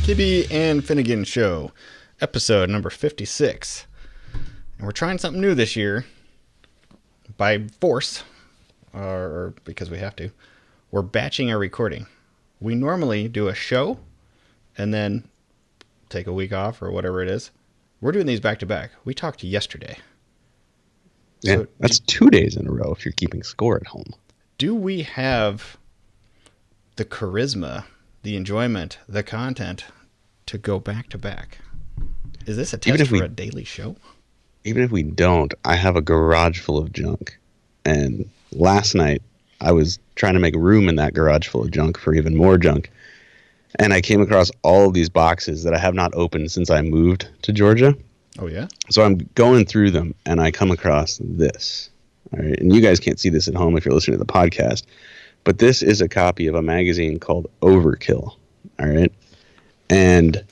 Kibbe and Finnegan Show, episode number 56. And we're trying something new this year by force, or because we have to. We're batching our recording. We normally do a show and then take a week off or whatever it is. We're doing these back to back. We talked yesterday. Yeah, so that's 2 days in a row if you're keeping score at home. Do we have the charisma, the enjoyment, the content to go back to back? Is this a test for a daily show? Even if we don't, I have a garage full of junk. And last night, I was trying to make room in that garage full of junk for even more junk. And I came across all of these boxes that I have not opened since I moved to Georgia. Oh, yeah? So I'm going through them, and I come across this. All right, and you guys can't see this at home if you're listening to the podcast, but this is a copy of a magazine called Overkill. All right, and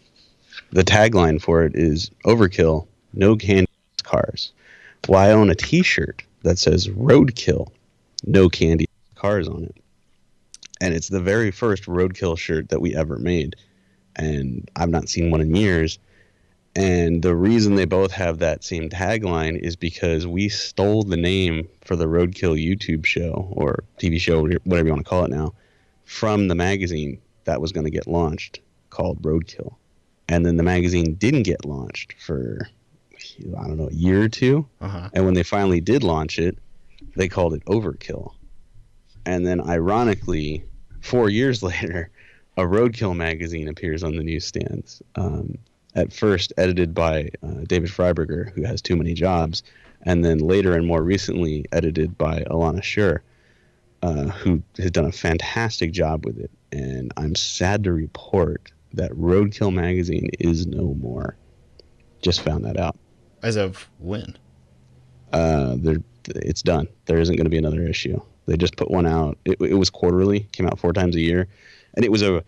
the tagline for it is Overkill, no candy cars. Well, I own a T-shirt that says Roadkill, no candy cars on it, and it's the very first Roadkill shirt that we ever made, and I've not seen one in years. And the reason they both have that same tagline is because we stole the name for the Roadkill YouTube show or TV show, whatever you want to call it now, from the magazine that was going to get launched called Roadkill. And then the magazine didn't get launched for, I don't know, a year or two. Uh-huh. And when they finally did launch it, they called it Overkill. And then ironically, 4 years later, a Roadkill magazine appears on the newsstands. At first edited by David Freiberger, who has too many jobs, and then later and more recently edited by Alana Schur, who has done a fantastic job with it. And I'm sad to report that Roadkill Magazine is no more. Just found that out. As of when? It's done. There isn't going to be another issue. They just put one out. It was quarterly, came out 4 times a year, and it was a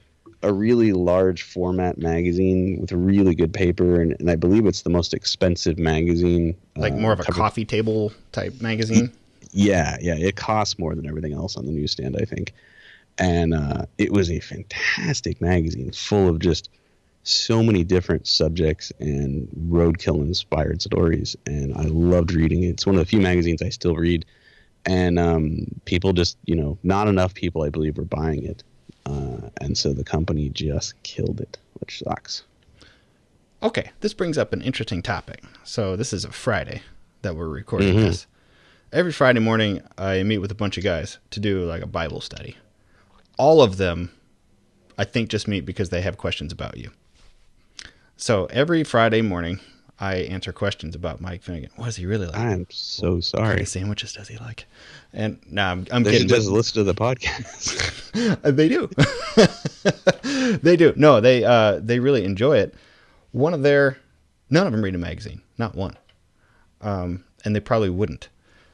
really large format magazine with really good paper, and I believe it's the most expensive magazine. Like more of a coffee table type magazine? Yeah. It costs more than everything else on the newsstand, I think. And it was a fantastic magazine full of just so many different subjects and roadkill-inspired stories, and I loved reading it. It's one of the few magazines I still read, and people just, not enough people, I believe, were buying it. And so the company just killed it, which sucks. Okay, this brings up an interesting topic. So this is a Friday that we're recording this. Every Friday morning, I meet with a bunch of guys to do like a Bible study. All of them, I think, just meet because they have questions about you. So every Friday morning, I answer questions about Mike Finnegan. What does he really like? I'm so sorry. What kind of sandwiches does he like? And now I'm they kidding. They just listen to the podcast. They do. They do. No, they really enjoy it. None of them read a magazine. Not one. And they probably wouldn't.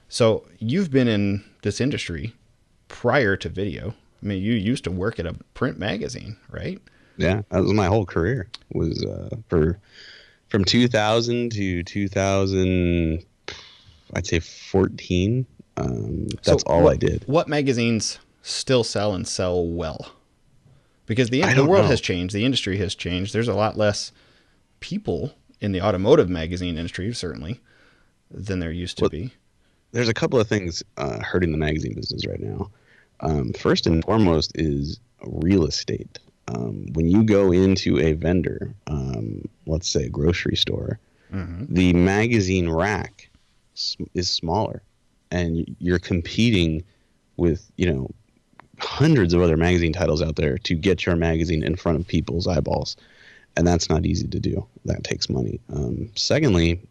So you've been in this industry prior to video. I mean, you used to work at a print magazine, right? Yeah, that was my whole career. Was from 2000 to 2000, I'd say 14. That's all I did. What magazines still sell and sell well? Because the world has changed. The industry has changed. There's a lot less people in the automotive magazine industry, certainly, than there used to be. There's a couple of things hurting the magazine business right now. First and foremost is real estate. When you go into a vendor, let's say a grocery store, the magazine rack is smaller, and you're competing with, hundreds of other magazine titles out there to get your magazine in front of people's eyeballs. And that's not easy to do. That takes money. Secondly,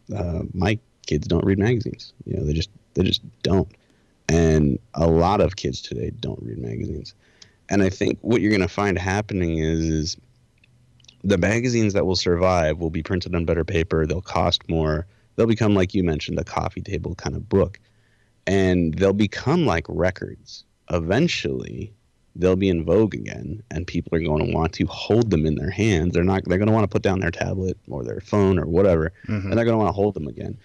my kids don't read magazines. They just don't. And a lot of kids today don't read magazines. And I think what you're going to find happening is the magazines that will survive will be printed on better paper. They'll cost more. They'll become, like you mentioned, a coffee table kind of book. And they'll become like records. Eventually, they'll be in vogue again, and people are going to want to hold them in their hands. They're going to want to put down their tablet or their phone or whatever, and they're going to want to hold them again.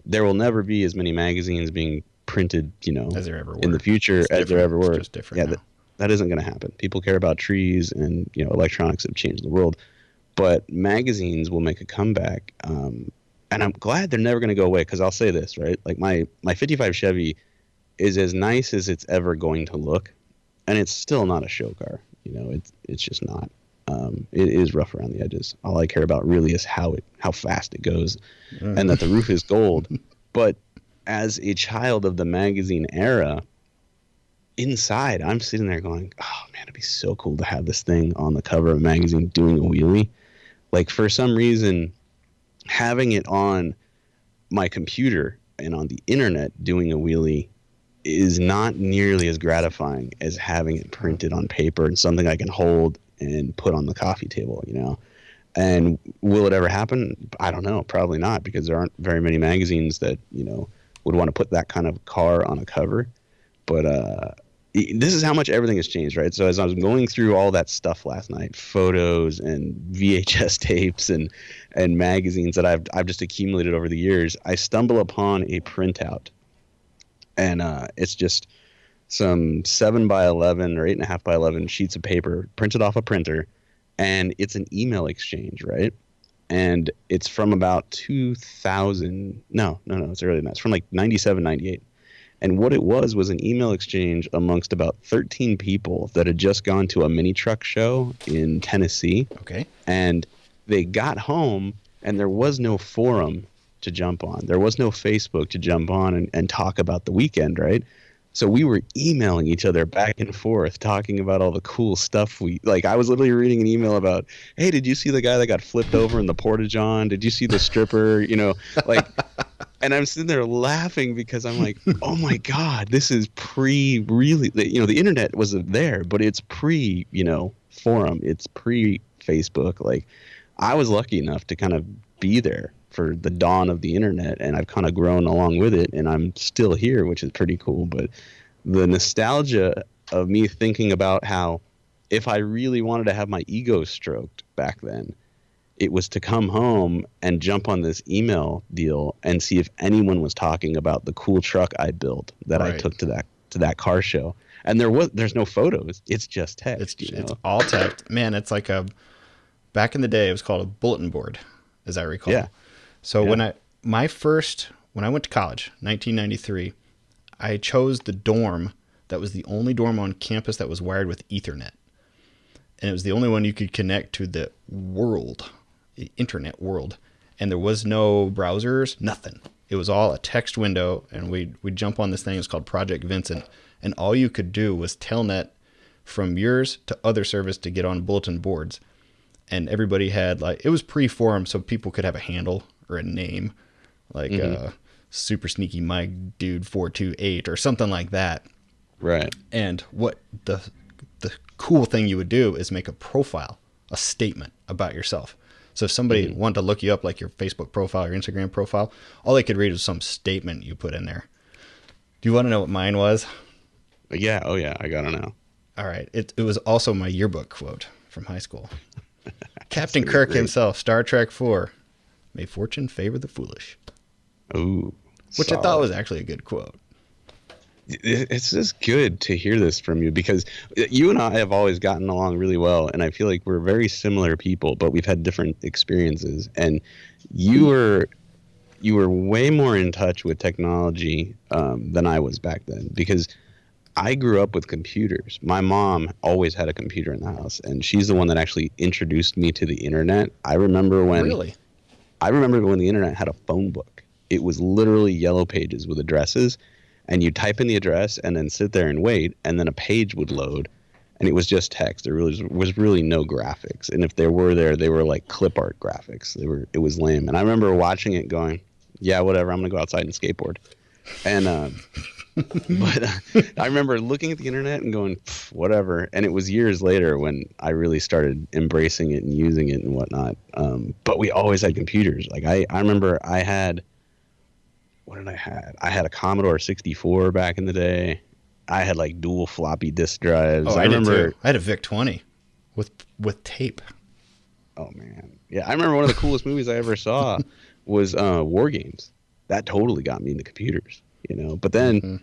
There will never be as many magazines being printed, as there ever were in the future as there ever were. It's just different now. That isn't going to happen. People care about trees, and electronics have changed the world. But magazines will make a comeback. And I'm glad they're never going to go away, because I'll say this, right? Like my 55 Chevy is as nice as it's ever going to look, and it's still not a show car. You know, it's just not. It is rough around the edges. All I care about really is how fast it goes, and that the roof is gold. But as a child of the magazine era, inside I'm sitting there going, oh man, it'd be so cool to have this thing on the cover of a magazine doing a wheelie. Like, for some reason, having it on my computer and on the internet doing a wheelie is not nearly as gratifying as having it printed on paper and something I can hold and put on the coffee table, you know. And will it ever happen? I don't know. Probably not, because there aren't very many magazines that, you know, would want to put that kind of car on a cover. But this is how much everything has changed, right? So as I was going through all that stuff last night, photos and VHS tapes and magazines that I've just accumulated over the years, I stumble upon a printout. And it's just some 7x11 or 8.5 by 11 sheets of paper printed off a printer, and it's an email exchange, right? And it's from about 2000. No, it's earlier than that. It's from like 97, 98. And what it was an email exchange amongst about 13 people that had just gone to a mini truck show in Tennessee. Okay. And they got home, and there was no forum to jump on. There was no Facebook to jump on and talk about the weekend, right? So we were emailing each other back and forth, talking about all the cool stuff. I was literally reading an email about, hey, did you see the guy that got flipped over in the Porta-John? Did you see the stripper? You know, like, and I'm sitting there laughing because I'm like, oh my God, this is really, you know, the internet was there, but it's forum. It's Facebook. Like, I was lucky enough to kind of be there for the dawn of the internet, and I've kind of grown along with it, and I'm still here, which is pretty cool. But the nostalgia of me thinking about how, if I really wanted to have my ego stroked back then, it was to come home and jump on this email deal and see if anyone was talking about the cool truck I built that I took to that car show. And there's no photos. It's just text. It's all text. Man, it's like back in the day, it was called a bulletin board, as I recall. Yeah. So when I went to college, 1993, I chose the dorm that was the only dorm on campus that was wired with Ethernet. And it was the only one you could connect to the internet world. And there was no browsers, nothing. It was all a text window, and we'd jump on this thing. It was called Project Vincent. And all you could do was telnet from yours to other service to get on bulletin boards. And everybody had, like, it was pre-forum, so people could have a handle or a name, like Super Sneaky Mike Dude 428 or something like that. Right. And what the cool thing you would do is make a profile, a statement about yourself. So if somebody wanted to look you up, like your Facebook profile or Instagram profile, all they could read was some statement you put in there. Do you want to know what mine was? Yeah. Oh yeah. I gotta know. All right. It was also my yearbook quote from high school. Captain Kirk himself, Star Trek 4. May fortune favor the foolish. Ooh, which solid. I thought was actually a good quote. It's just good to hear this from you, because you and I have always gotten along really well, and I feel like we're very similar people, but we've had different experiences. And you were way more in touch with technology than I was back then, because I grew up with computers. My mom always had a computer in the house, and she's the one that actually introduced me to the internet. I remember when the internet had a phone book. It was literally yellow pages with addresses, and you type in the address and then sit there and wait, and then a page would load, and it was just text. There was really no graphics, and if there were, they were like clip art graphics. It was lame. And I remember watching it going, yeah, whatever, I'm gonna go outside and skateboard. And but I remember looking at the internet and going, whatever. And it was years later when I really started embracing it and using it and whatnot. But we always had computers. Like I remember I had, what did I have? I had a Commodore 64 back in the day. I had like dual floppy disk drives. Oh, I remember. I had a VIC-20 with tape. Oh man. Yeah. I remember one of the coolest movies I ever saw was War Games. That totally got me into computers, you know. But then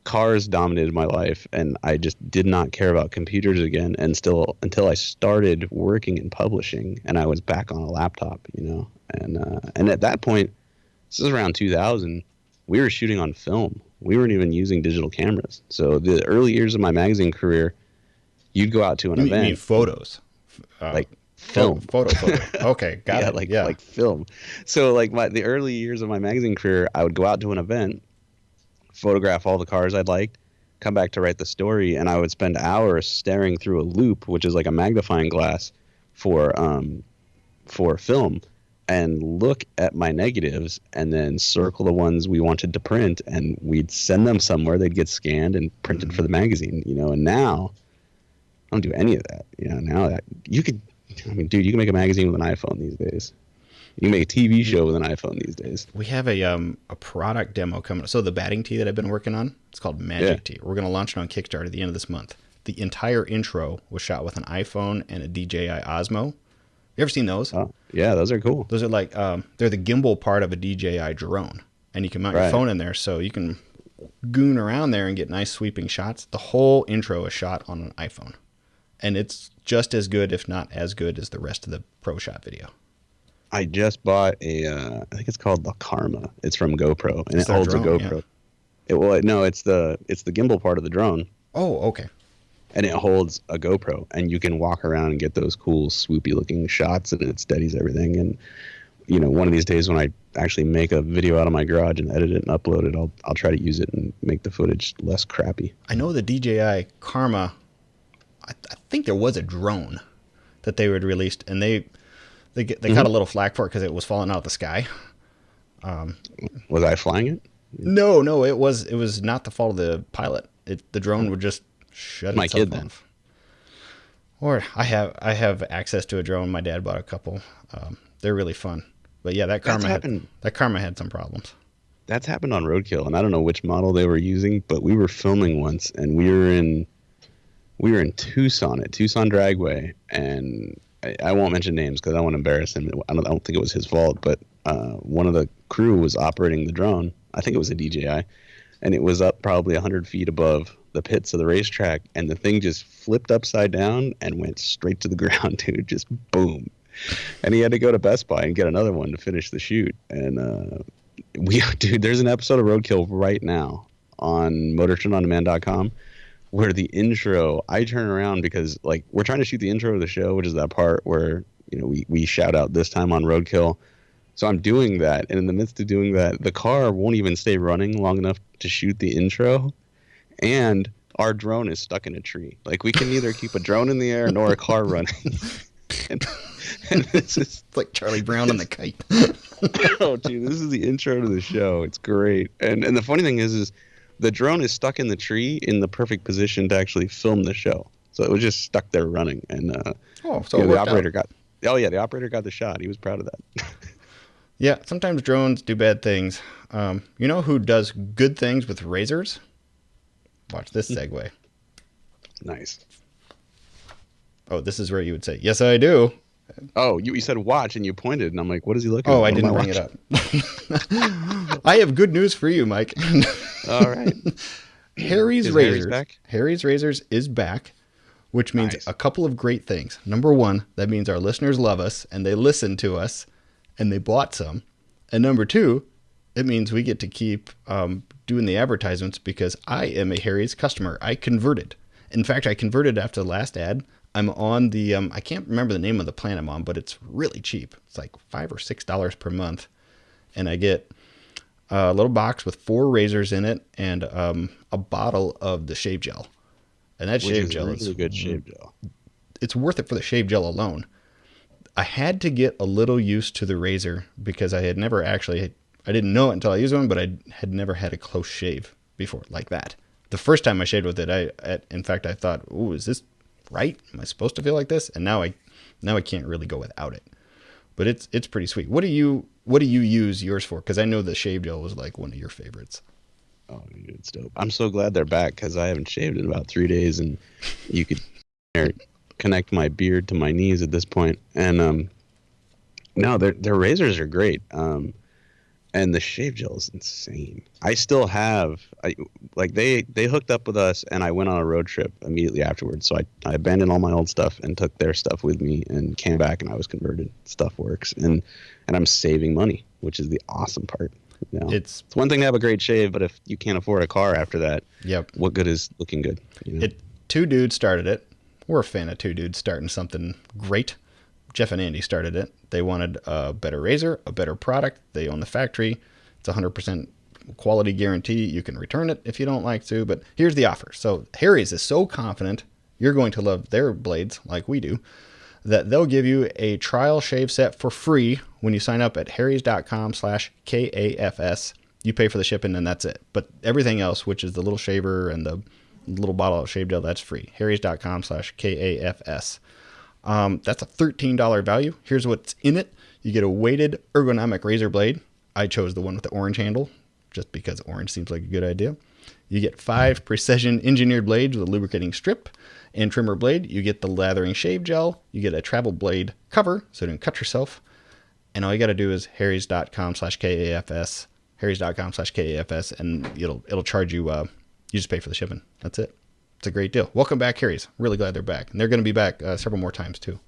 cars dominated my life, and I just did not care about computers again, and still until I started working in publishing, and I was back on a laptop, and at that point, this is around 2000, we were shooting on film. We weren't even using digital cameras. So the early years of my magazine career, you'd go out to an event. You mean photos? Like film. Photo. Okay, got it. Like film. So like the early years of my magazine career, I would go out to an event, photograph all the cars I'd liked, come back to write the story, and I would spend hours staring through a loop, which is like a magnifying glass for film, and look at my negatives and then circle the ones we wanted to print, and we'd send them somewhere. They'd get scanned and printed for the magazine, and now I don't do any of that. Now that you could, dude, you can make a magazine with an iPhone these days. You can make a TV show with an iPhone these days. We have a product demo coming up. So the batting tee that I've been working on, it's called Magic Tee. We're going to launch it on Kickstarter at the end of this month. The entire intro was shot with an iPhone and a DJI Osmo. You ever seen those? Oh, yeah, those are cool. Those are like, they're the gimbal part of a DJI drone. And you can mount your phone in there so you can goon around there and get nice sweeping shots. The whole intro is shot on an iPhone. And it's just as good, if not as good, as the rest of the Pro Shot video. I just bought I think it's called the Karma. It's from GoPro, and It's it holds drone, a GoPro. yeah. It's the gimbal part of the drone. Oh, okay. And it holds a GoPro, and you can walk around and get those cool swoopy looking shots, and it steadies everything. And one of these days when I actually make a video out of my garage and edit it and upload it, I'll try to use it and make the footage less crappy. I know the DJI Karma. I think there was a drone that they had released, and they got a little flack for it because it was falling out of the sky. Was I flying it? No, it was not the fault of the pilot. The drone would just shut my itself kid off. Or I have access to a drone. My dad bought a couple. They're really fun. But yeah, that Karma had some problems. That's happened on Roadkill, and I don't know which model they were using, but we were filming once, and we were in Tucson at Tucson Dragway, and I won't mention names because I don't want to embarrass him. I don't think it was his fault, but one of the crew was operating the drone. I think it was a DJI, and it was up probably 100 feet above the pits of the racetrack, and the thing just flipped upside down and went straight to the ground, dude. Just boom. And he had to go to Best Buy and get another one to finish the shoot. And there's an episode of Roadkill right now on motortrendondemand.com where the intro, I turn around because like we're trying to shoot the intro of the show, which is that part where we shout out this time on Roadkill. So I'm doing that, and in the midst of doing that, the car won't even stay running long enough to shoot the intro, and our drone is stuck in a tree. Like we can neither keep a drone in the air nor a car running. and this is like Charlie Brown and the kite. Oh, dude, this is the intro to the show. It's great, and the funny thing is the drone is stuck in the tree in the perfect position to actually film the show. So it was just stuck there running, and the operator got the shot. He was proud of that. Yeah, sometimes drones do bad things. You know who does good things with razors? Watch this segue. Nice. Oh, this is where you would say, "Yes, I do." Oh, you said watch, and you pointed, and I'm like, what is he looking at? Oh, I didn't bring it up. I have good news for you, Mike. All right. Harry's Razors. Back? Harry's Razors is back, which means a couple of great things. Number one, that means our listeners love us, and they listen to us, and they bought some. And number two, it means we get to keep doing the advertisements because I am a Harry's customer. I converted. In fact, I converted after the last ad. I'm on the, I can't remember the name of the plan I'm on, but it's really cheap. It's like $5 or $6 per month. And I get a little box with 4 razors in it and a bottle of the shave gel. And that shave gel is really good shave gel. It's worth it for the shave gel alone. I had to get a little used to the razor because I had never actually, I didn't know it until I used one, but I had never had a close shave before like that. The first time I shaved with it, in fact, I thought, "Ooh, is this right? Am I supposed to feel like this?" And now I can't really go without it. But it's pretty sweet. What do you use yours for? Because I know the shave gel was like one of your favorites. Oh, dude, it's dope. I'm so glad they're back because I haven't shaved in about 3 days, and you could connect my beard to my knees at this point. And no, their razors are great. And And the shave gel is insane. I still have, they hooked up with us, and I went on a road trip immediately afterwards. So I abandoned all my old stuff and took their stuff with me and came back, and I was converted. Stuff works, and I'm saving money, which is the awesome part. You know? It's one thing to have a great shave, but if you can't afford a car after that, what good is looking good? You know? Two dudes started it. We're a fan of two dudes starting something great. Jeff and Andy started it. They wanted a better razor, a better product. They own the factory. It's 100% quality guarantee. You can return it if you don't like to, but here's the offer. So Harry's is so confident you're going to love their blades like we do that they'll give you a trial shave set for free when you sign up at harrys.com/KAFS. You pay for the shipping and that's it. But everything else, which is the little shaver and the little bottle of shave gel, that's free. harrys.com/KAFS. That's a $13 value. Here's what's in it. You get a weighted ergonomic razor blade. I chose the one with the orange handle just because orange seems like a good idea. You get 5 precision engineered blades with a lubricating strip and trimmer blade. You get the lathering shave gel. You get a travel blade cover so you don't cut yourself. And all you got to do is harrys.com/KAFS, harrys.com/KAFS, and it'll charge you. You just pay for the shipping. That's it. It's a great deal. Welcome back, Harry's. Really glad they're back. And they're going to be back several more times, too,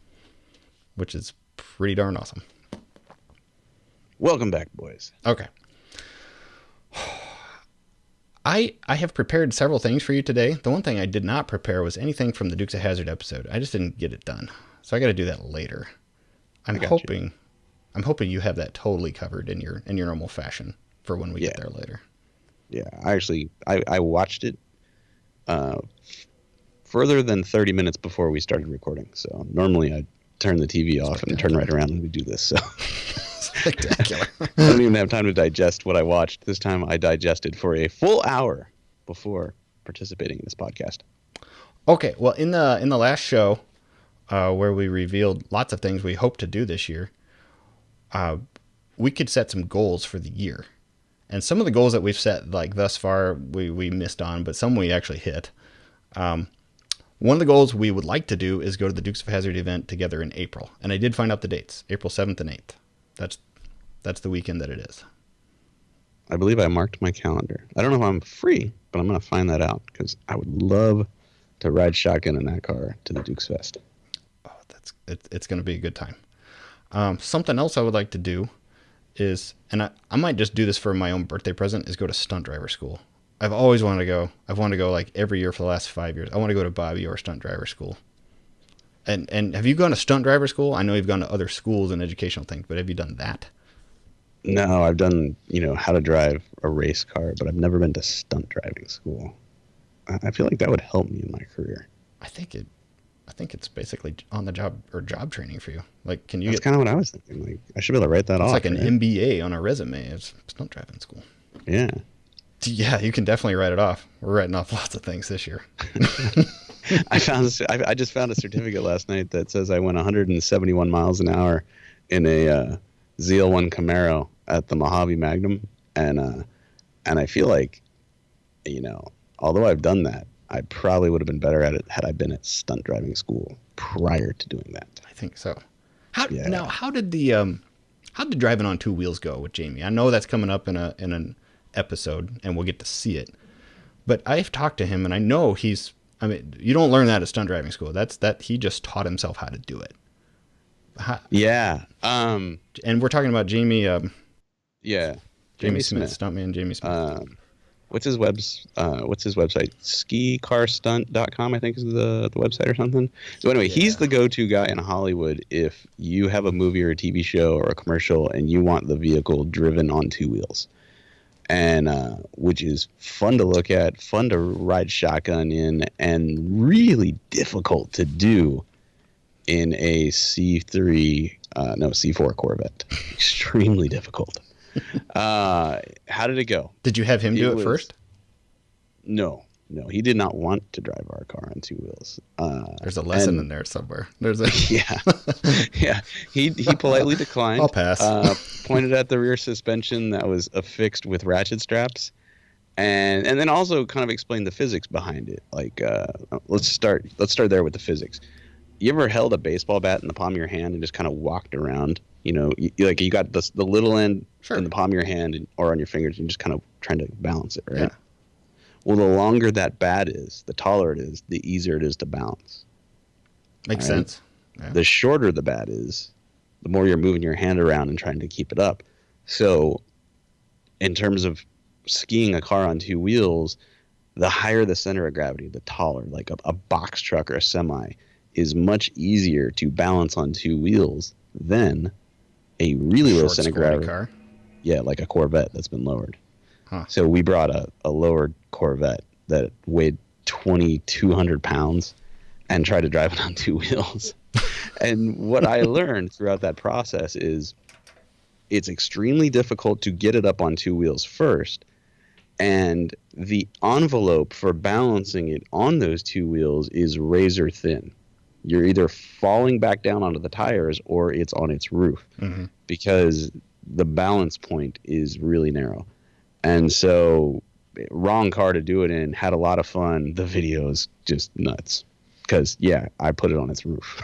which is pretty darn awesome. Welcome back, boys. Okay. I have prepared several things for you today. The one thing I did not prepare was anything from the Dukes of Hazzard episode. I just didn't get it done. So I got to do that later. I'm hoping you have that totally covered in your normal fashion for when we get there later. Yeah, I watched it further than 30 minutes before we started recording. So normally I turn the TV off and turn right around when we do this. So spectacular. I don't even have time to digest what I watched. This time I digested for a full hour before participating in this podcast. Okay, well, in the last show where we revealed lots of things we hope to do this year, we could set some goals for the year. And some of the goals that we've set, like thus far, we missed on, but some we actually hit. One of the goals we would like to do is go to the Dukes of Hazzard event together in April. And I did find out the dates, April 7th and 8th. That's the weekend that it is. I believe I marked my calendar. I don't know if I'm free, but I'm going to find that out because I would love to ride shotgun in that car to the Dukes Fest. Oh, it's going to be a good time. Something else I would like to do is, and I might just do this for my own birthday present, is go to stunt driver school. I've always wanted to go. I've wanted to go like every year for the last 5 years. I want to go to Bobby or stunt driver school. And have you gone to stunt driver school? I know you've gone to other schools and educational things, but have you done that? No, I've done, how to drive a race car, but I've never been to stunt driving school. I feel like that would help me in my career. I think it's basically on the job or job training for you. Like, can you? That's kind of what I was thinking. Like, I should be able to write that off. It's like an MBA on a resume. It's stunt driving school. Yeah. Yeah, you can definitely write it off. We're writing off lots of things this year. I just found a certificate last night that says I went 171 miles an hour in a ZL1 Camaro at the Mojave Magnum, and I feel like, although I've done that, I probably would have been better at it had I been at stunt driving school prior to doing that. I think so. How did driving on two wheels go with Jamie? I know that's coming up in an episode, and we'll get to see it. But I've talked to him, and I know you don't learn that at stunt driving school. That he just taught himself how to do it. Yeah. And we're talking about Jamie. Yeah. Jamie Smith, stuntman Jamie Smith. What's his website? SkiCarStunt.com, I think, is the website or something. So anyway, He's the go-to guy in Hollywood if you have a movie or a TV show or a commercial and you want the vehicle driven on two wheels. And which is fun to look at, fun to ride shotgun in, and really difficult to do in a C4 Corvette. Extremely difficult. How did it go? Did you have him do it first? No, he did not want to drive our car on two wheels. There's a lesson in there somewhere. Yeah. He politely declined. I'll pass. Pointed at the rear suspension that was affixed with ratchet straps, and then also kind of explained the physics behind it. Like, let's start there with the physics. You ever held a baseball bat in the palm of your hand and just kind of walked around? Like you got the little end Sure. in the palm of your hand or on your fingers, and just kind of trying to balance it, right? Yeah. Well, the longer that bat is, the taller it is, the easier it is to balance. Makes All right? sense. Yeah. The shorter the bat is, the more you're moving your hand around and trying to keep it up. So, in terms of skiing a car on two wheels, the higher the center of gravity, the taller. Like a box truck or a semi is much easier to balance on two wheels than a really low Short, center of squatty gravity. car. Yeah, like a Corvette that's been lowered. Huh. So we brought a lowered Corvette that weighed 2,200 pounds and tried to drive it on two wheels. And what I learned throughout that process is it's extremely difficult to get it up on two wheels first. And the envelope for balancing it on those two wheels is razor thin. You're either falling back down onto the tires or it's on its roof because the balance point is really narrow. And so, wrong car to do it in, had a lot of fun. The video is just nuts because, yeah, I put it on its roof.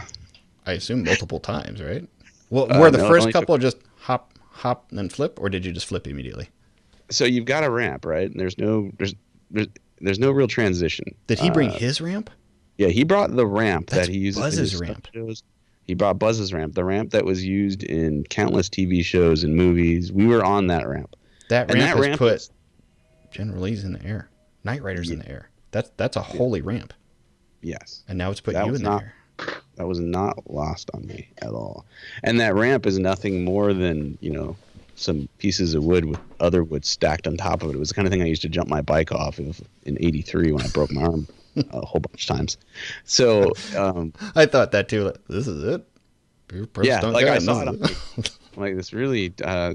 I assume multiple times, right? Well, were the first couple just hop, and then flip, or did you just flip immediately? So you've got a ramp, right? And there's no real transition. Did he bring his ramp? Yeah, he brought the ramp That's that he uses Buzz's in his ramp. shows. He brought Buzz's ramp, the ramp that was used in countless TV shows and movies. We were on that ramp. That ramp put Generalese in the air, Knight Riders in the air. That's a holy ramp. Yes. And now it's put you in the air. That was not lost on me at all. And that ramp is nothing more than, some pieces of wood with other wood stacked on top of it. It was the kind of thing I used to jump my bike off of in '83 when I broke my arm a whole bunch of times. So I thought that too. This is it. Yeah, like I saw it. Like this really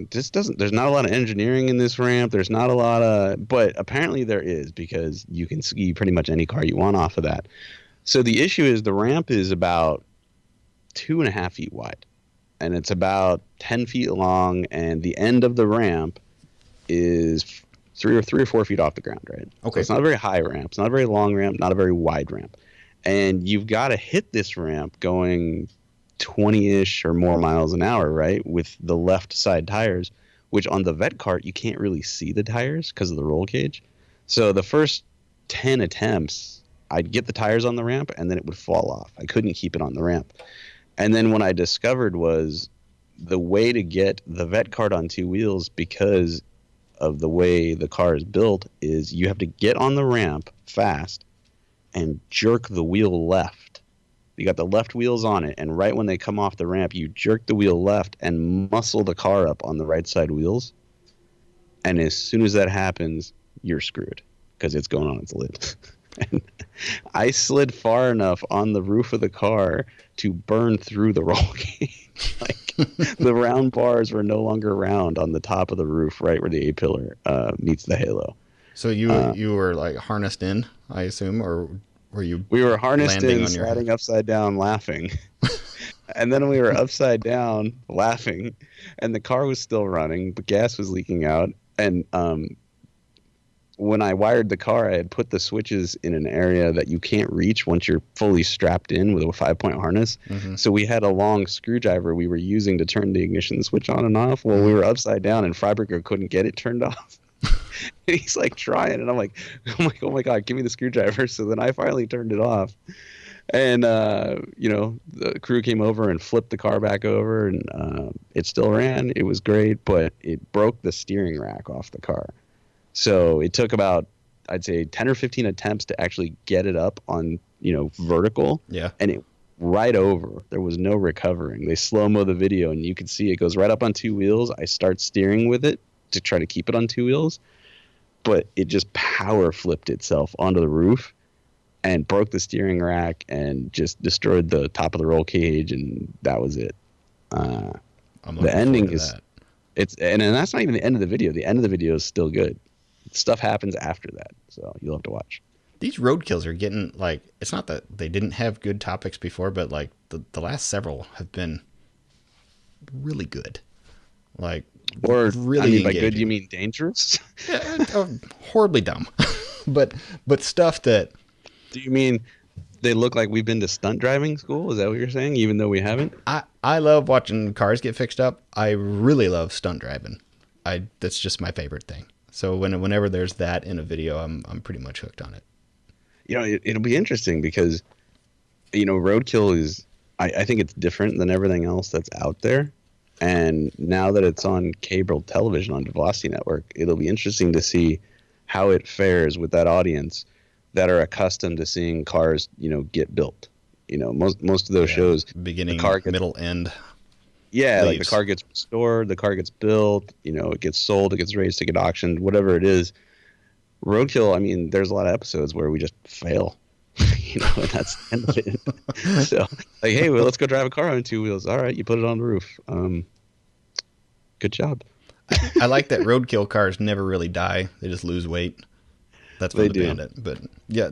just doesn't. There's not a lot of engineering in this ramp. There's not a lot of, but apparently there is because you can ski pretty much any car you want off of that. So the issue is the ramp is about 2.5 feet wide, and it's about 10 feet long, and the end of the ramp is three or 4 feet off the ground, right? Okay. So it's not a very high ramp. It's not a very long ramp. Not a very wide ramp, and you've got to hit this ramp going 20-ish or more miles an hour, right? With the left side tires, which on the vet cart, you can't really see the tires because of the roll cage. So the first 10 attempts, I'd get the tires on the ramp and then it would fall off. I couldn't keep it on the ramp. And then what I discovered was the way to get the vet cart on two wheels because of the way the car is built is you have to get on the ramp fast and jerk the wheel left. You got the left wheels on it, and right when they come off the ramp, you jerk the wheel left and muscle the car up on the right side wheels. And as soon as that happens, you're screwed because it's going on its lid. And I slid far enough on the roof of the car to burn through the roll cage. Like the round bars were no longer round on the top of the roof, right where the A-pillar meets the halo. So you were like harnessed in, I assume, or were you? We were harnessed in, sliding upside down, laughing. And then we were upside down, laughing, and the car was still running, but gas was leaking out. And when I wired the car, I had put the switches in an area that you can't reach once you're fully strapped in with a 5-point harness. Mm-hmm. So we had a long screwdriver we were using to turn the ignition switch on and off. Well, we were upside down, and Freiberger couldn't get it turned off. And he's like trying, and I'm like, oh my God, give me the screwdriver. So then I finally turned it off. And, the crew came over and flipped the car back over, and it still ran. It was great, but it broke the steering rack off the car. So it took about, I'd say, 10 or 15 attempts to actually get it up on, vertical. Yeah. And it right over. There was no recovering. They slow-mo the video, and you can see it goes right up on two wheels. I start steering with it to try to keep it on two wheels, but it just power flipped itself onto the roof and broke the steering rack and just destroyed the top of the roll cage, and that was it. The ending is and that's not even the end of the video. The end of the video is still good. Stuff happens after that, so you'll have to watch. These roadkills are getting, like, it's not that they didn't have good topics before, but like the last several have been really good. Like, or really I mean, engaging. by good you mean dangerous? Horribly dumb, but stuff that. Do you mean they look like we've been to stunt driving school. Is that what you're saying? Even though we haven't. I love watching cars get fixed up. I really love stunt driving. That's just my favorite thing. So whenever there's that in a video, I'm pretty much hooked on it. It'll be interesting because, Roadkill is, I think it's different than everything else that's out there. And now that it's on cable television on the Velocity Network, it'll be interesting to see how it fares with that audience that are accustomed to seeing cars, get built. Most of those shows, beginning, middle, end. Yeah, leaves. like the car gets restored, the car gets built, it gets sold, it gets raised to get auctioned, whatever it is. Roadkill, I mean, there's a lot of episodes where we just fail, and that's the end of it. So, like, hey, well, let's go drive a car on 2 wheels. All right, you put it on the roof. Good job. I like that Roadkill cars never really die; they just lose weight. That's what the Bandit. But yeah,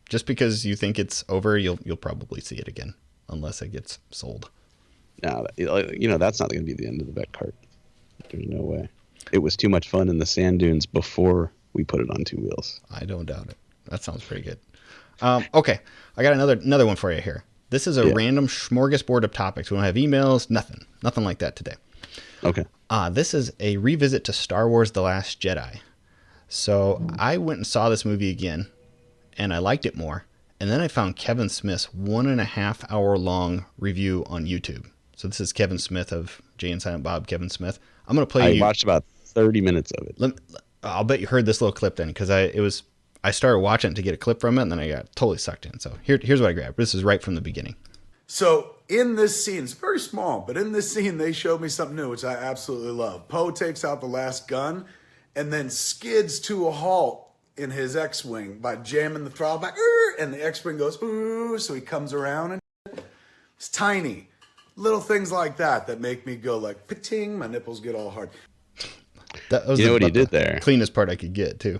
just because you think it's over, you'll probably see it again, unless it gets sold. No, that's not going to be the end of the vet cart. There's no way. It was too much fun in the sand dunes before we put it on 2 wheels. I don't doubt it. That sounds pretty good. Okay, I got another one for you here. This is a random smorgasbord of topics. We don't have emails, nothing like that today. Okay. This is a revisit to Star Wars: The Last Jedi. So I went and saw this movie again, and I liked it more. And then I found Kevin Smith's 1.5 hour long review on YouTube. So this is Kevin Smith of Jay and Silent Bob. Kevin Smith. I'm gonna play. I watched about 30 minutes of it. I'll bet you heard this little clip then, because I started watching it to get a clip from it, and then I got totally sucked in. So here's what I grabbed. This is right from the beginning. So in this scene, it's very small, but in this scene, they showed me something new, which I absolutely love. Poe takes out the last gun and then skids to a halt in his X-Wing by jamming the throttle back, and the X-Wing goes, ooh, so he comes around, and it's tiny. Little things like that make me go like, pa-ting, my nipples get all hard. That was what he did there? Cleanest part I could get, too.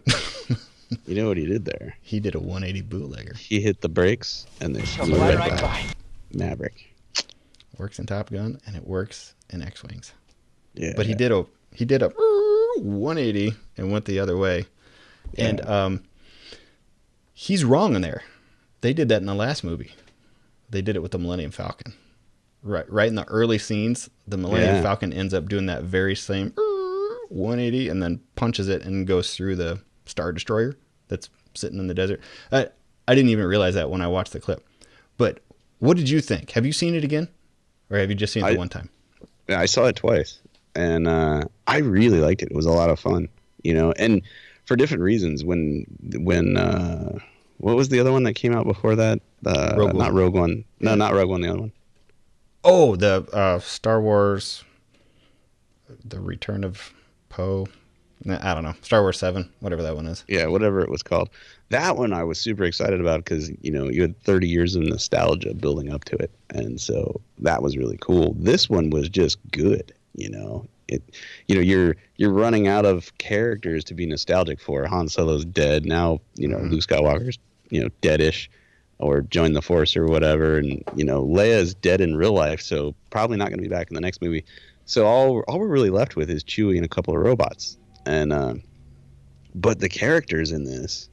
You know what he did there? He did a 180 bootlegger. He hit the brakes, and they flew right by Maverick. Works in Top Gun, and it works in X-Wings. Yeah. But he did a 180 and went the other way. Yeah. And he's wrong in there. They did that in the last movie. They did it with the Millennium Falcon. Right in the early scenes, the Millennium Falcon ends up doing that very same 180 and then punches it and goes through the Star Destroyer that's sitting in the desert. I didn't even realize that when I watched the clip. But what did you think? Have you seen it again? Or have you just seen it the one time? Yeah, I saw it twice. And I really liked it. It was a lot of fun, and for different reasons. When what was the other one that came out before that? Rogue One. Not Rogue One. No, not Rogue One, the other one. Oh, the Star Wars, The Return of Poe. I don't know. Star Wars 7, whatever that one is. Yeah, whatever it was called. That one I was super excited about because, you had 30 years of nostalgia building up to it. And so that was really cool. This one was just good, you're running out of characters to be nostalgic for. Han Solo's dead. Now, Luke Skywalker's, deadish or joined the Force or whatever. And, Leia's dead in real life, so probably not going to be back in the next movie. So all we're really left with is Chewie and a couple of robots. And but the characters in this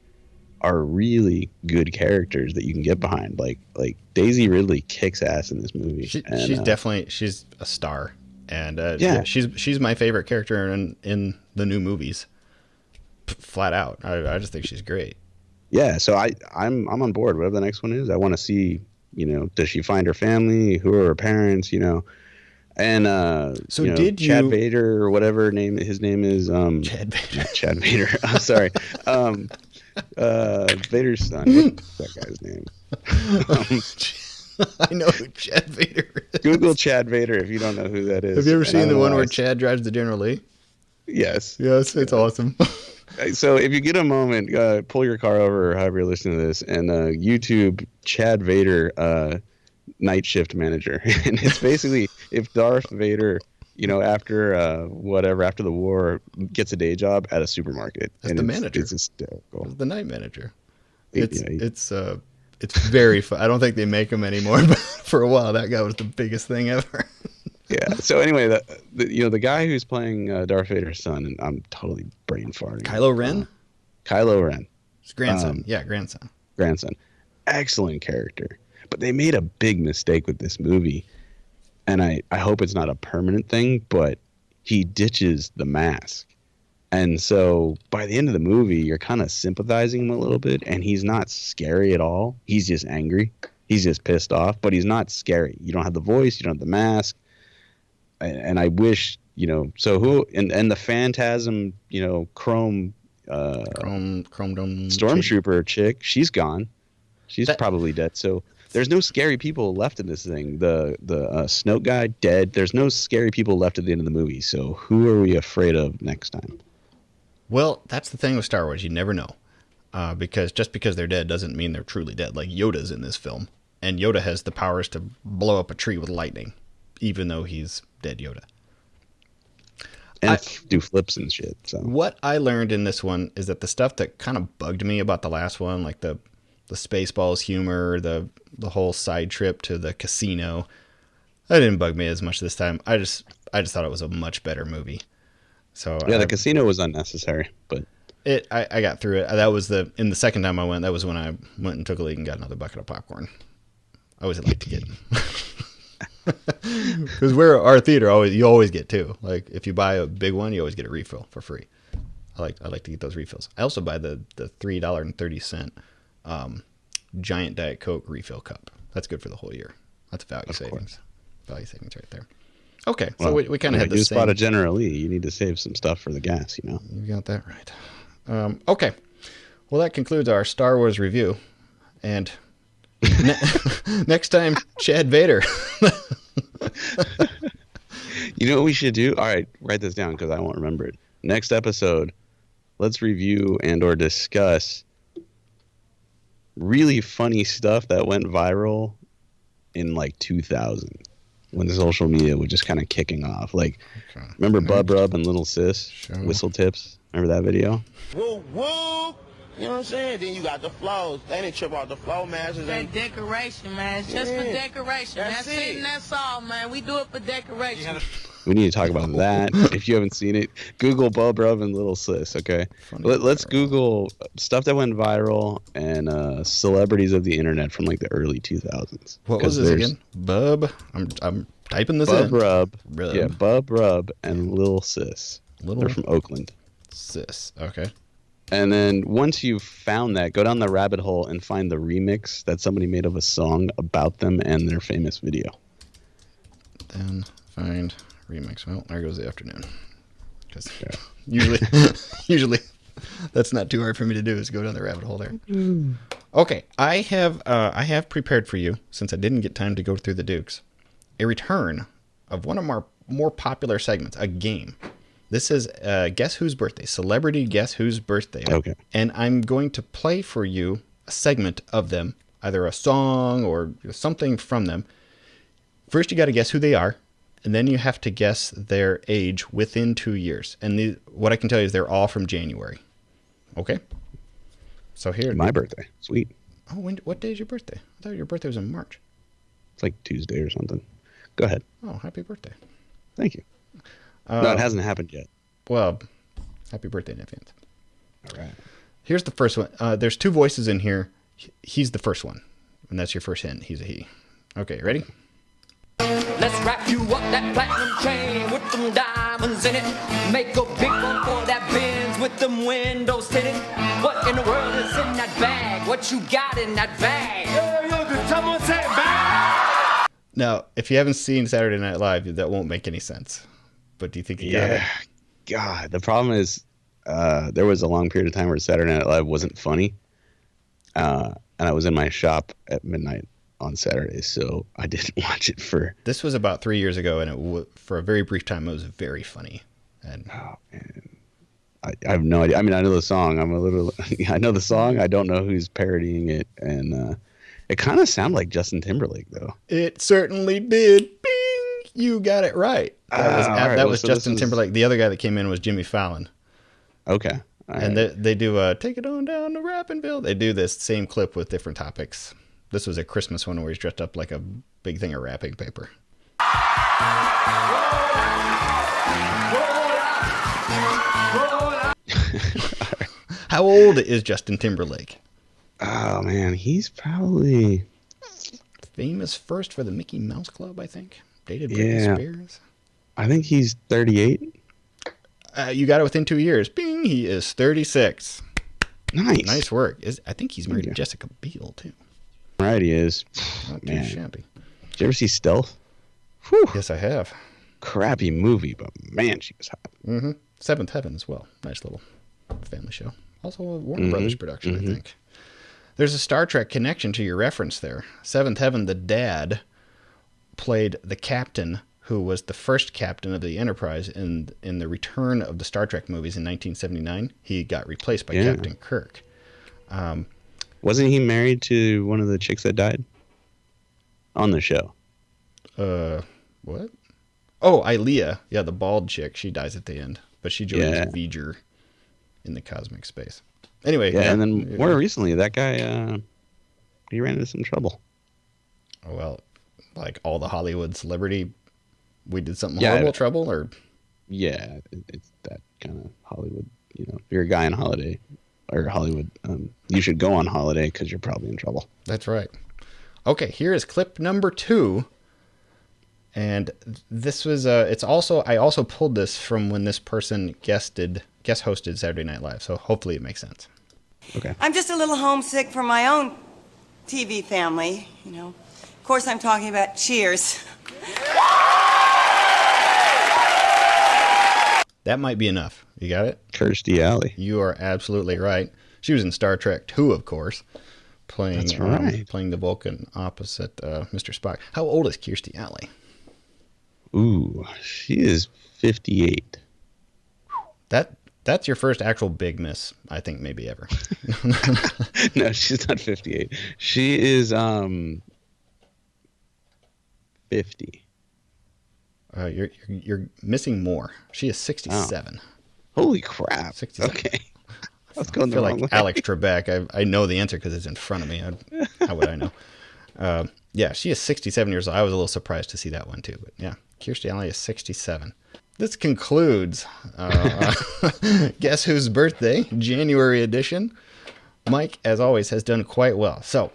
are really good characters that you can get behind. Like Daisy Ridley kicks ass in this movie. She's a star, and she's my favorite character in the new movies. Flat out, I just think she's great. Yeah, so I'm on board. Whatever the next one is, I want to see. Does she find her family? Who are her parents? And did you Chad Vader or whatever his name is Chad Vader. Not Chad Vader. I'm sorry. Vader's son. What's that guy's name? I know who Chad Vader is. Google Chad Vader if you don't know who that is. Have you ever seen the one where Chad drives the General Lee? Yes. Yes, it's awesome. So if you get a moment, pull your car over or however you're listening to this and YouTube Chad Vader night shift manager. And it's basically if Darth Vader, after the war gets a day job at a supermarket. That's the manager. It's hysterical. The night manager. It's very fun. I don't think they make them anymore, but for a while that guy was the biggest thing ever. Yeah. So anyway, the guy who's playing Darth Vader's son, and I'm totally brain farting. Kylo Ren? Kylo Ren. His grandson. Grandson. excellent character. But they made a big mistake with this movie, and I hope it's not a permanent thing, but he ditches the mask. And so by the end of the movie, you're kind of sympathizing him a little bit, and he's not scary at all. He's just angry. He's just pissed off, but he's not scary. You don't have the voice, you don't have the mask. And I wish, so who, and the Phantasm, Chrome Dome Stormtrooper chick, she's gone. She's probably dead. So there's no scary people left in this thing. The Snoke guy, dead. There's no scary people left at the end of the movie. So who are we afraid of next time? Well, that's the thing with Star Wars. You never know. Because just because they're dead doesn't mean they're truly dead. Like Yoda's in this film. And Yoda has the powers to blow up a tree with lightning, even though he's dead Yoda. And do flips and shit. So what I learned in this one is that the stuff that kind of bugged me about the last one, like the Spaceballs humor, the whole side trip to the casino, that didn't bug me as much this time. I just thought it was a much better movie. So yeah, the casino was unnecessary, but I got through it. That was in the second time I went. That was when I went and took a leak and got another bucket of popcorn. I always like to get, because our theater you always get two. Like if you buy a big one, you always get a refill for free. I like to get those refills. I also buy the $3.30 giant Diet Coke refill cup. That's good for the whole year. That's value savings. Value savings right there. Okay, so we kind of had the same. You spot a General Lee. You need to save some stuff for the gas, You got that right. Okay. Well, that concludes our Star Wars review. And next time, Chad Vader. You know what we should do? All right, write this down because I won't remember it. Next episode, let's review and or discuss really funny stuff that went viral in like 2000 when the social media was just kind of kicking off. Like, remember Bub Rub and Little Sis? Whistle Tips? Remember that video? Woo, woo! You know what I'm saying? Then you got the flows. They didn't trip off the flow masters. That decoration, man. It's just for decoration. That's it and that's all, man. We do it for decoration. We need to talk about that. If you haven't seen it, Google Bub Rub and Little Sis, okay? Let's Google stuff that went viral and celebrities of the internet from like the early 2000s. What was this again? Bub? I'm typing this in. Bub Rub. Yeah, Bub Rub and Little Sis. They're from Oakland. Sis, okay. And then once you've found that, go down the rabbit hole and find the remix that somebody made of a song about them and their famous video. Then find remix. Well, there goes the afternoon. Because usually that's not too hard for me to do, is go down the rabbit hole there. Okay, I have prepared for you, since I didn't get time to go through the Dukes, a return of one of our more popular segments, a game. This is Guess Whose Birthday? Celebrity Guess Whose Birthday. Okay. And I'm going to play for you a segment of them, either a song or something from them. First, you got to guess who they are, and then you have to guess their age within 2 years. And what I can tell you is they're all from January. Okay? So here. My birthday. Sweet. Oh, what day is your birthday? I thought your birthday was in March. It's like Tuesday or something. Go ahead. Oh, happy birthday. Thank you. No, it hasn't happened yet. Well, happy birthday in advance. All right. Here's the first one. There's two voices in here. He's the first one. And that's your first hint. He's a he. Okay, ready? Let's wrap you up that platinum chain with them diamonds in it. Make a big one for that Benz with them windows tinted. What in the world is in that bag? What you got in that bag? Yo, did someone say bag? Now, if you haven't seen Saturday Night Live, that won't make any sense. But do you think you got it? God, the problem is there was a long period of time where Saturday Night Live wasn't funny. And I was in my shop at midnight on Saturdays, so I didn't watch it for... This was about 3 years ago, and for a very brief time, it was very funny. And oh, man. I have no idea. I mean, I know the song. I know the song. I don't know who's parodying it. And it kind of sounded like Justin Timberlake, though. It certainly did. Bing! You got it right. That was Justin Timberlake. The other guy that came in was Jimmy Fallon. Okay. And they do Take It On Down to Rappinville. They do this same clip with different topics. This was a Christmas one where he's dressed up like a big thing of wrapping paper. How old is Justin Timberlake? Oh man, he's probably famous first for the Mickey Mouse Club, I think. Dated Britney Yeah. Spears. I think he's 38. You got it within 2 years. Bing, he is 36. Nice. Nice work. I think he's married to Jessica Biel, too. Right, he is. Not too Man. shabby. Did you ever see Stealth? Whew. Yes, I have. Crappy movie, but man, she was hot. Mm-hmm. Seventh Heaven as well. Nice little family show. Also a Warner Brothers production, I think. There's a Star Trek connection to your reference there. Seventh Heaven, the dad played the captain who was the first captain of the Enterprise in the return of the Star Trek movies in 1979. He got replaced by Captain Kirk. Wasn't he married to one of the chicks that died on the show? What? Oh, Ilea. Yeah, the bald chick. She dies at the end. But she joins V'ger in the cosmic space. Anyway. And then more recently, that guy, he ran into some trouble. Oh, well, like all the Hollywood celebrity, we did something horrible trouble? Or Yeah, it's that kind of Hollywood, if you're a guy on holiday, or Hollywood, you should go on holiday because you're probably in trouble. That's right. Okay, here is clip number 2. And this was I also pulled this from when this person guest hosted Saturday Night Live, so hopefully it makes sense. Okay. I'm just a little homesick for my own TV family, Of course, I'm talking about Cheers. That might be enough. You got it? Kirstie Alley. You are absolutely right. She was in Star Trek 2, of course, playing the Vulcan opposite Mr. Spock. How old is Kirstie Alley? Ooh, she is 58. That's your first actual big miss, I think, maybe ever. No, she's not 58. She is 50. You're missing more. She is 67. Oh. Holy crap. 67. Okay. I was going I feel the like wrong way. Alex Trebek. I know the answer because it's in front of me. How would I know? Yeah, she is 67 years old. I was a little surprised to see that one too. But yeah, Kirstie Alley is 67. This concludes Guess Whose Birthday, January edition. Mike, as always, has done quite well. So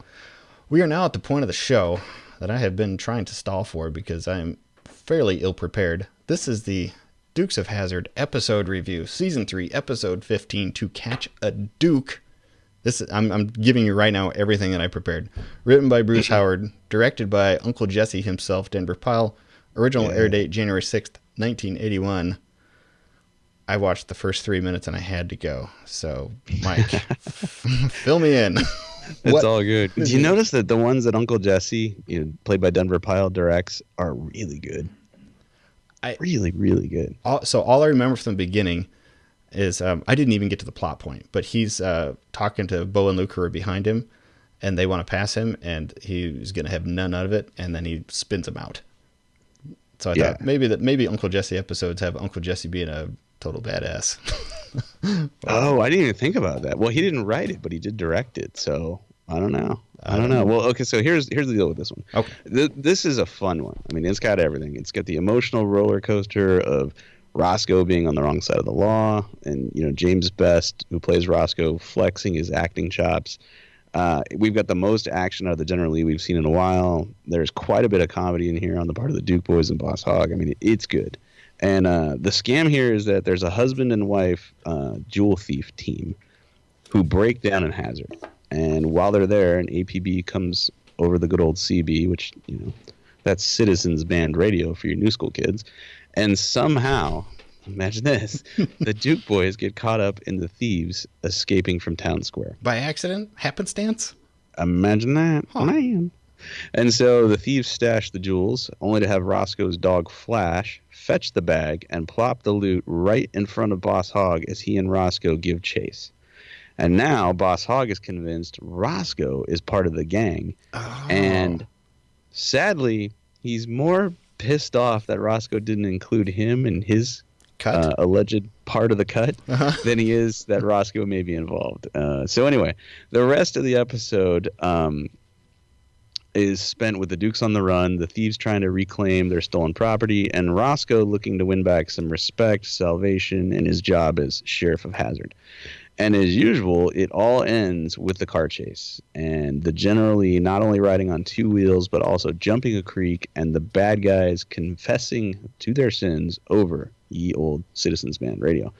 we are now at the point of the show that I have been trying to stall for because I am fairly ill-prepared. This is the Dukes of Hazzard episode review, Season 3, Episode 15, To Catch a Duke. I'm giving you right now everything that I prepared. Written by Bruce Howard, directed by Uncle Jesse himself, Denver Pyle. Original air date, January 6th, 1981. I watched the first 3 minutes and I had to go. So, Mike, fill me in. It's all good. Did you notice that the ones that Uncle Jesse, played by Denver Pyle, directs are really good? Really, really good. So all I remember from the beginning is I didn't even get to the plot point, but he's talking to Bo and Luke who are behind him, and they want to pass him, and he's going to have none out of it, and then he spins them out. So I thought maybe Uncle Jesse episodes have Uncle Jesse being a total badass. Oh, I didn't even think about that. Well, he didn't write it, but he did direct it. So I don't know. Well, okay. So here's the deal with this one. Okay. This is a fun one. I mean, it's got everything. It's got the emotional roller coaster of Roscoe being on the wrong side of the law, and James Best, who plays Roscoe, flexing his acting chops. We've got the most action out of the General Lee we've seen in a while. There's quite a bit of comedy in here on the part of the Duke boys and Boss Hogg. I mean, it's good. And the scam here is that there's a husband and wife jewel thief team who break down in Hazzard. And while they're there, an APB comes over the good old CB, which, that's Citizens Band Radio for your new school kids. And somehow, imagine this, the Duke boys get caught up in the thieves escaping from Town Square. By accident? Happenstance? Imagine that. Huh. Man. And so the thieves stash the jewels, only to have Roscoe's dog Flash fetch the bag and plop the loot right in front of Boss Hogg as he and Roscoe give chase. And now Boss Hogg is convinced Roscoe is part of the gang. Oh. And sadly, he's more pissed off that Roscoe didn't include him in his alleged part of the cut than he is that Roscoe may be involved. So anyway, the rest of the episode is spent with the Dukes on the run, the thieves trying to reclaim their stolen property, and Roscoe looking to win back some respect, salvation, and his job as Sheriff of Hazzard. And as usual, it all ends with the car chase and the generally not only riding on two wheels, but also jumping a creek and the bad guys confessing to their sins over ye old Citizens Band radio.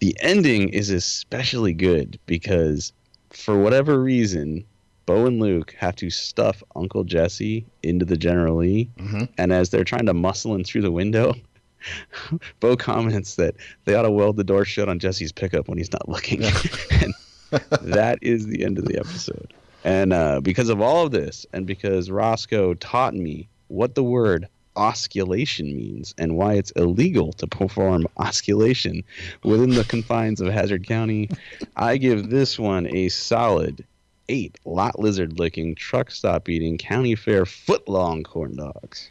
The ending is especially good because for whatever reason, Bo and Luke have to stuff Uncle Jesse into the General Lee. Mm-hmm. And as they're trying to muscle in through the window, Bo comments that they ought to weld the door shut on Jesse's pickup when he's not looking. And that is the end of the episode. And because of all of this, and because Roscoe taught me what the word osculation means and why it's illegal to perform osculation within the confines of Hazzard County, I give this one a solid 8 lot lizard licking, truck stop eating, county fair foot-long corn dogs.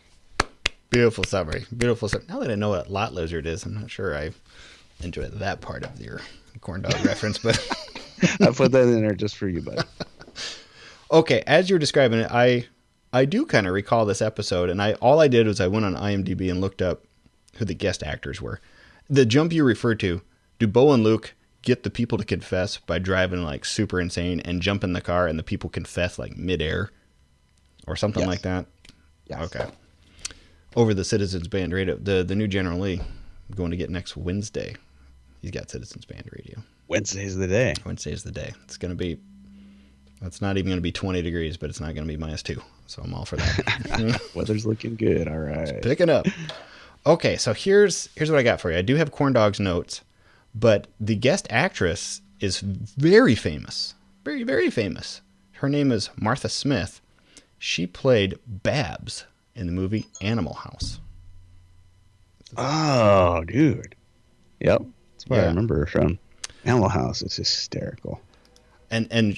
Beautiful summary. Beautiful summary. Now that I know what lot lizard is, I'm not sure I enjoy that part of your corn dog reference, but I put that in there just for you, buddy. Okay, as you're describing it, I do kind of recall this episode, and all I did was I went on IMDb and looked up who the guest actors were. The jump you referred to, do Bo and Luke get the people to confess by driving like super insane and jump in the car and the people confess like midair or something like that? Yes. Okay. Over the Citizens Band radio, the new General Lee, going to get next Wednesday. He's got Citizens Band radio. Wednesday's the day. Wednesday's the day. It's going to be, it's not even going to be 20 degrees, but it's not going to be -2. So I'm all for that. Weather's looking good. All right. It's picking up. Okay, so here's what I got for you. I do have Corn Dog's notes, but the guest actress is very famous. Very, very famous. Her name is Martha Smith. She played Babs in the movie Animal House. Oh, dude. Yep. That's where I remember her from. Animal House is hysterical. And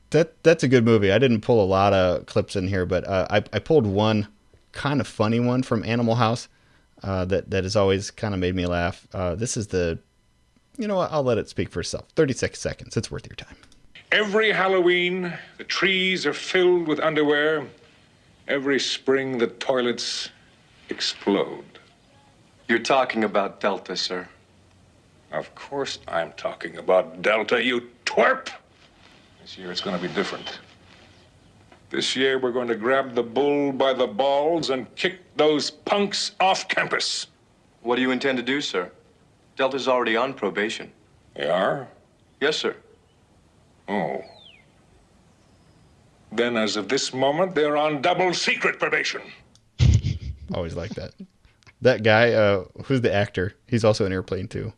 that's a good movie. I didn't pull a lot of clips in here, but I pulled one kind of funny one from Animal House that has always kind of made me laugh. This is you know what? I'll let it speak for itself. 36 seconds. It's worth your time. Every Halloween, the trees are filled with underwear. Every spring, the toilets explode. You're talking about Delta, sir. Of course I'm talking about Delta, you twerp! This year it's going to be different. This year we're going to grab the bull by the balls and kick those punks off campus. What do you intend to do, sir? Delta's already on probation. They are? Yes, sir. Oh. Then as of this moment, they're on double secret probation. Always like that. That guy, who's the actor? He's also in Airplane 2.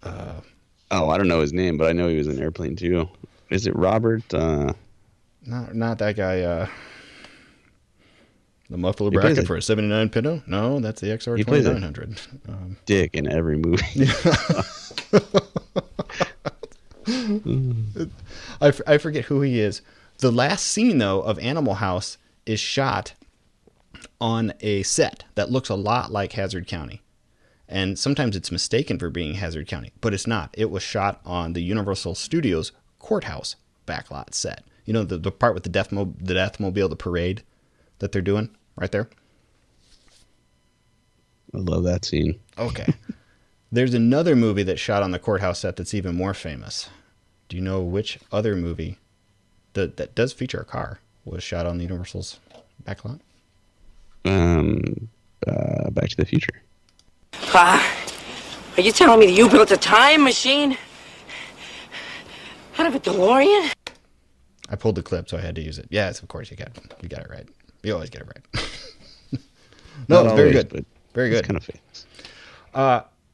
I don't know his name, but I know he was in Airplane 2. Is it Robert? Not that guy. The muffler bracket for a 79 Pinto? No, that's the XR 2900. Dick in every movie. I forget who he is. The last scene, though, of Animal House is shot on a set that looks a lot like Hazzard County. And sometimes it's mistaken for being Hazzard County, but it's not. It was shot on the Universal Studios courthouse backlot set. You know, the part with the Deathmobile, the parade that they're doing right there? I love that scene. Okay. There's another movie that's shot on the courthouse set that's even more famous. Do you know which other movie that does feature a car was shot on the Universal's backlot? Back to the Future. Are you telling me that you built a time machine out of a DeLorean? I pulled the clip, so I had to use it. Yes, of course you got it right. You always get it right. No, it's very good. Very good. It's kind of famous.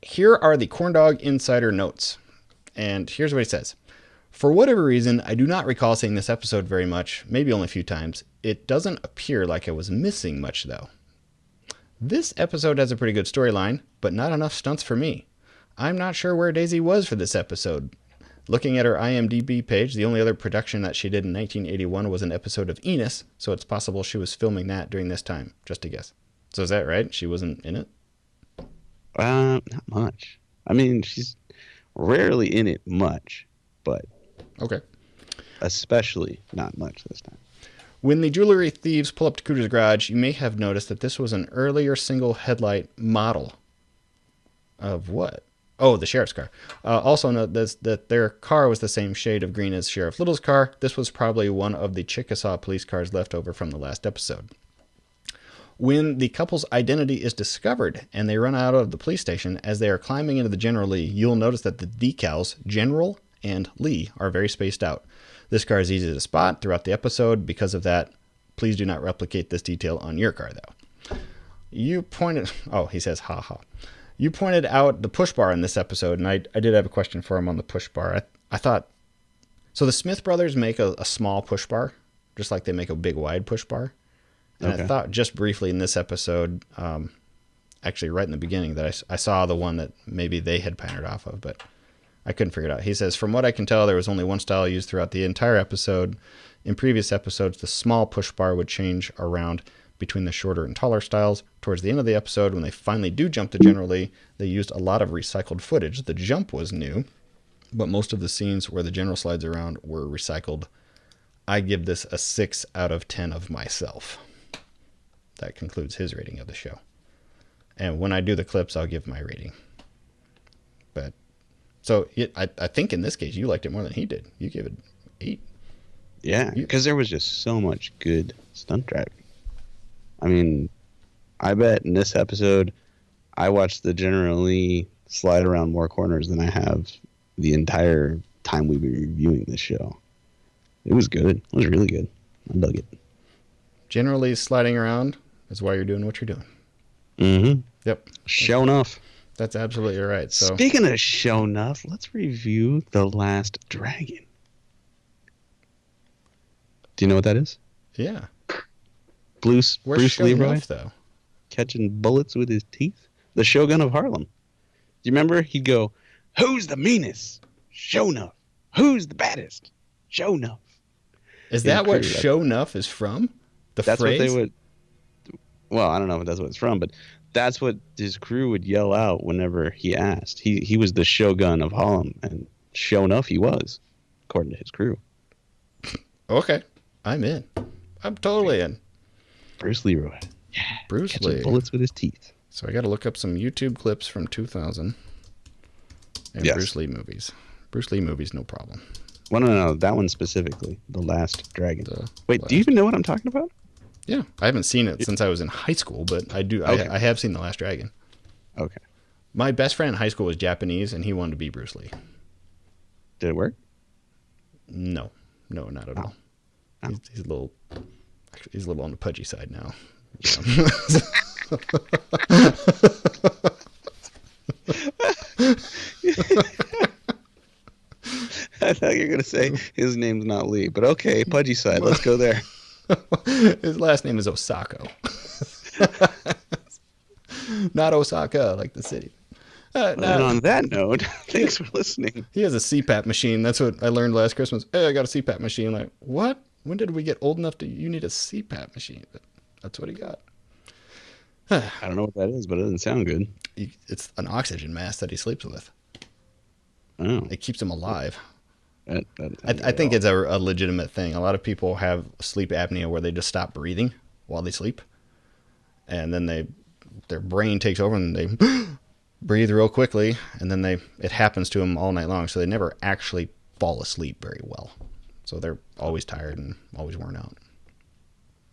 Here are the Corndog Insider notes. And here's what he says. For whatever reason, I do not recall seeing this episode very much, maybe only a few times. It doesn't appear like I was missing much, though. This episode has a pretty good storyline, but not enough stunts for me. I'm not sure where Daisy was for this episode. Looking at her IMDb page, the only other production that she did in 1981 was an episode of Enos, so it's possible she was filming that during this time. Just a guess. So is that right? She wasn't in it? Not much. I mean, she's rarely in it much, but okay, especially not much this time. When the jewelry thieves pull up to Cooter's garage, you may have noticed that this was an earlier single headlight model. Of what? Oh, the sheriff's car. Also note that their car was the same shade of green as Sheriff Little's car. This was probably one of the Chickasaw police cars left over from the last episode. When the couple's identity is discovered and they run out of the police station, as they are climbing into the General Lee, you'll notice that the decals, General and Lee, are very spaced out. This car is easy to spot throughout the episode. Because of that, please do not replicate this detail on your car, though. You pointed... Oh, he says, ha ha. You pointed out the push bar in this episode, and I did have a question for him on the push bar. I thought... So the Smith brothers make a small push bar, just like they make a big wide push bar. And I thought just briefly in this episode, actually right in the beginning, that I saw the one that maybe they had patterned off of, but I couldn't figure it out. He says, from what I can tell, there was only one style used throughout the entire episode. In previous episodes, the small push bar would change around between the shorter and taller styles. Towards the end of the episode, when they finally do jump to General Lee, they used a lot of recycled footage. The jump was new, but most of the scenes where the General slides around were recycled. I give this a 6 out of 10 of myself. That concludes his rating of the show. And when I do the clips, I'll give my rating. But so I think in this case, you liked it more than he did. You gave it 8. Yeah, because there was just so much good stunt driving. I mean, I bet in this episode, I watched the General Lee slide around more corners than I have the entire time we've been reviewing this show. It was good. It was really good. I dug it. General Lee's sliding around is why you're doing what you're doing. Mm-hmm. Yep. Show enough. That's absolutely right. So speaking of show enough, let's review The Last Dragon. Do you know what that is? Yeah. Bruce Leroy, enough, though? Catching bullets with his teeth. The Shogun of Harlem. Do you remember? He'd go, "Who's the meanest? Show enough. Who's the baddest? Show enough." Is that what "show enough" is from? That's phrase? What they would. Well, I don't know if that's what it's from, but that's what his crew would yell out whenever he asked. He was the Shogun of Harlem, and show enough, he was, according to his crew. Okay, I'm in. I'm totally in. Bruce Leroy. Yeah. Bruce Catching Lee. bullets with his teeth. So I got to look up some YouTube clips from 2000 and Bruce Lee movies. Bruce Lee movies, no problem. Well, no, that one specifically, The Last Dragon. Wait, do you even know what I'm talking about? Yeah, I haven't seen it since I was in high school, but I do. Okay. I have seen The Last Dragon. Okay. My best friend in high school was Japanese, and he wanted to be Bruce Lee. Did it work? No, not at all. Oh. He's a little on the pudgy side now. I thought you were going to say his name's not Lee, but okay, pudgy side. Let's go there. His last name is Osako. Not Osaka, like the city. And on that note, thanks for listening. He has a CPAP machine. That's what I learned last Christmas. Hey, I got a CPAP machine. Like, what? When did we get old enough to you need a CPAP machine? But that's what he got. I don't know what that is, but it doesn't sound good. It's an oxygen mask that he sleeps with. Oh. It keeps him alive. I think it's a legitimate thing. A lot of people have sleep apnea where they just stop breathing while they sleep. And then their brain takes over and they breathe real quickly. And then it happens to them all night long. So they never actually fall asleep very well. So they're always tired and always worn out.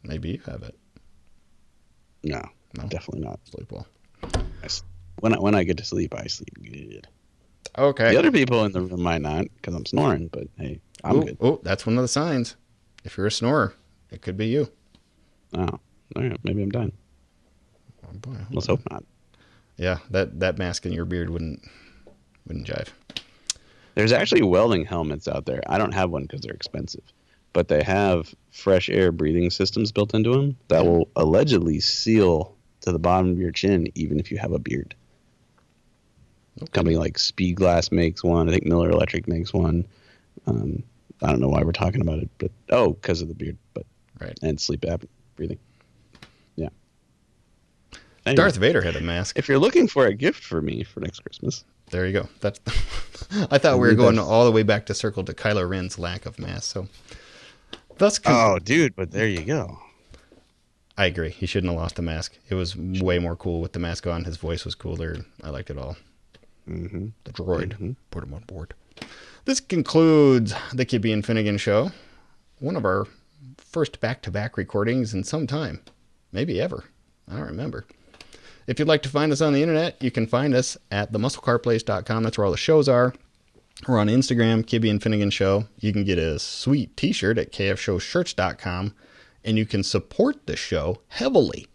Maybe you have it. No, definitely not. Sleep well. When I get to sleep, I sleep good. Okay. The other people in the room might not because I'm snoring, but hey, I'm good. Oh, that's one of the signs. If you're a snorer, it could be you. Oh, all right. Maybe I'm done. Oh, boy. Let's hope not. Yeah, that mask in your beard wouldn't jive. There's actually welding helmets out there. I don't have one because they're expensive, but they have fresh air breathing systems built into them that will allegedly seal to the bottom of your chin even if you have a beard. Okay. Company like Speed Glass makes one. I think Miller Electric makes one. I don't know why we're talking about it, but because of the beard, but right, and sleep apnea breathing. Yeah. Anyway, Darth Vader had a mask. If you're looking for a gift for me for next Christmas, there you go. That's. I thought we were going all the way back to circle to Kylo Ren's lack of mask. So that's. Oh, dude! But there you go. I agree. He shouldn't have lost the mask. It was way more cool with the mask on. His voice was cooler. I liked it all. The droid. Put him on board. This concludes the Kibbe and Finnegan show. One of our first back-to-back recordings in some time. Maybe ever. I don't remember. If you'd like to find us on the internet, you can find us at themusclecarplace.com. That's where all the shows are. We're on Instagram, Kibbe and Finnegan Show. You can get a sweet t-shirt at kfshowshirts.com. And you can support the show heavily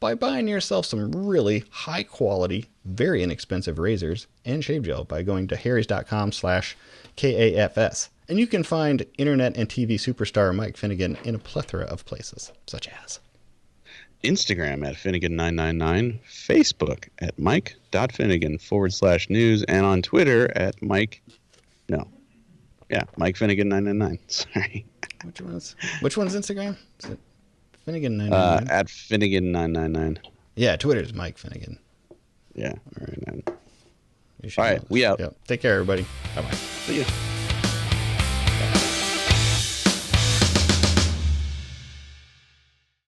by buying yourself some really high-quality, very inexpensive razors and shave gel by going to harrys.com/KAFS. And you can find internet and TV superstar Mike Finnegan in a plethora of places, such as Instagram at Finnegan999, Facebook at Mike.Finnegan/news, and on Twitter at Mike Finnegan999. Sorry. Which one's Instagram? Is it Finnegan999? At Finnegan999. Yeah, Twitter's Mike Finnegan. Yeah. All right, man. All right, we out. Yep. Take care, everybody. Bye-bye. See ya.